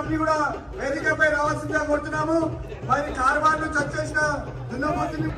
Committee కూడా వేదికపై రావాల్సిందిగా కోరుతున్నాము. మరి కార్వాన్ నుంచి వచ్చేసిన దున్నపోతుని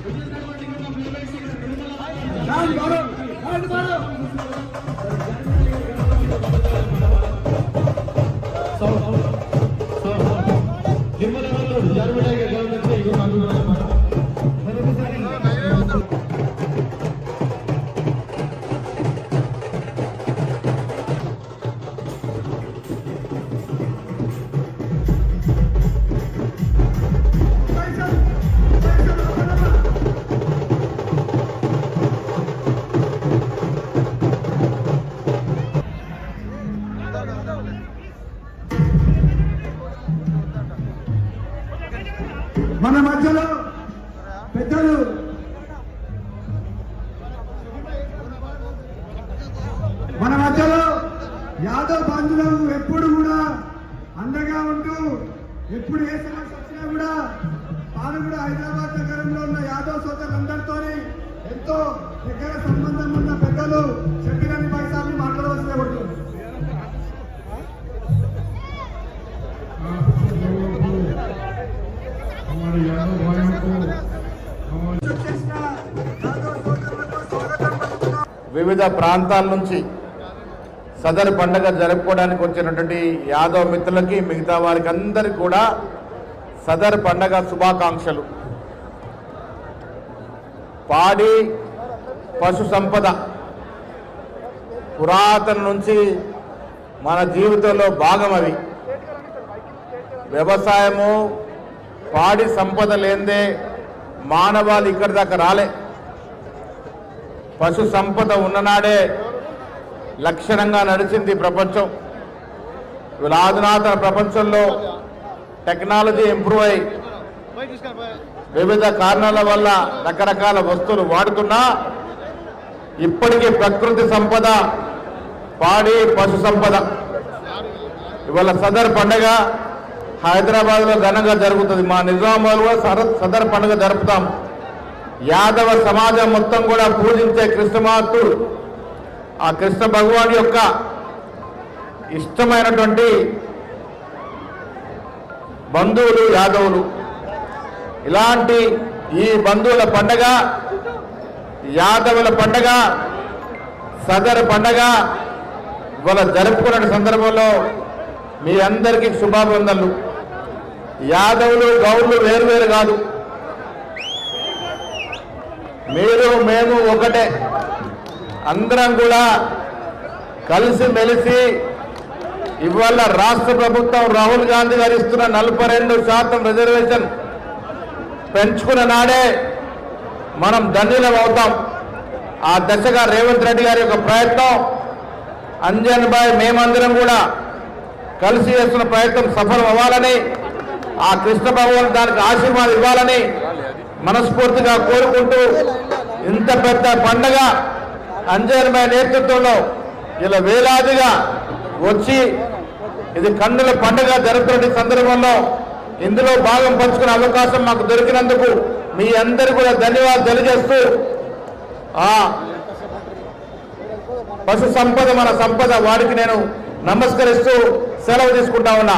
మన మధ్యలో పెద్దలు యాదవ్ బంధువులకు ఎప్పుడు కూడా అండగా ఉంటూ ఎప్పుడు ఏ సమస్య వచ్చినా కూడా తాను కూడా హైదరాబాద్ నగరంలో ఉన్న యాదవ్ సోదరులందరితో ఎంతో దగ్గర సంబంధం ఉన్న పెద్దలు చెప్పినని పైసాన్ని మాట్లాడవలసిన పడుతుంది. వివిధ ప్రాంతాల నుంచి సదర్ పండుగ జరుపుకోవడానికి వచ్చినటువంటి యాదవ్ మిత్రులకి మిగతా వారికి అందరికీ కూడా సదర్ పండుగ శుభాకాంక్షలు. పాడి పశు సంపద పురాతన నుంచి మన జీవితంలో భాగం. అవి వ్యవసాయము పాడి సంపద లేదే మానవాళి ఇక్కడి దాకా రాలే. పశు సంపద ఉన్ననాడే లక్షణంగా నడిచింది ప్రపంచం. ఆధునాతన ప్రపంచంలో టెక్నాలజీ ఇంప్రూవ్ అయ్యి వివిధ కారణాల వల్ల రకరకాల వస్తువులు వాడుతున్నా ఇప్పటికీ ప్రకృతి సంపద పాడి పశు సంపద. ఇవాళ సదర్ పండుగ హైదరాబాద్లో ఘనంగా జరుగుతుంది. మా నిజామాబాద్లో సదర్ పండుగ జరుపుతాం. యాదవ సమాజం మొత్తం కూడా పూజించే కృష్ణమాతుడు, ఆ కృష్ణ భగవాన్ యొక్క ఇష్టమైనటువంటి బంధువులు యాదవులు. ఇలాంటి ఈ బంధువుల పండగ, యాదవుల పండగ, సదర్ పండగ ఇవాళ జరుపుకునే సందర్భంలో మీ అందరికీ శుభాభివందనలు. యాదవులు గౌడ్లు వేరువేరు కాదు, మీరు మేము ఒకటే. అందరం కూడా కలిసి మెలిసి ఇవాళ రాష్ట్ర ప్రభుత్వం రాహుల్ గాంధీ గారు ఇస్తున్న 42% రిజర్వేషన్ పెంచుకున్న నాడే మనం ధన్యులం అవుతాం. ఆ దశగా రేవంత్ రెడ్డి గారి యొక్క ప్రయత్నం, అంజన్ భాయ్ మేమందరం కూడా కలిసి చేస్తున్న ప్రయత్నం సఫలం అవ్వాలని, ఆ కృష్ణ భగవాన్ దానికి ఆశీర్వాదం ఇవ్వాలని మనస్ఫూర్తిగా కోరుకుంటూ, ఇంత పెద్ద పండగ అంజన్ భాయ్ నేతృత్వంలో ఇలా వేలాదిగా వచ్చి ఇది కన్నుల పండుగ జరుగుతున్న సందర్భంలో ఇందులో భాగం పంచుకునే అవకాశం మాకు దొరికినందుకు మీ అందరూ కూడా ధన్యవాదాలు తెలియజేస్తూ, ఆ పశు సంపద మన సంపద, వారికి నేను నమస్కరిస్తూ సెలవు తీసుకుంటా ఉన్నా.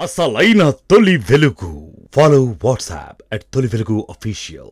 అసలైన తొలి వెలుగు. ఫాలో వాట్సాప్ @తొలి వెలుగు official.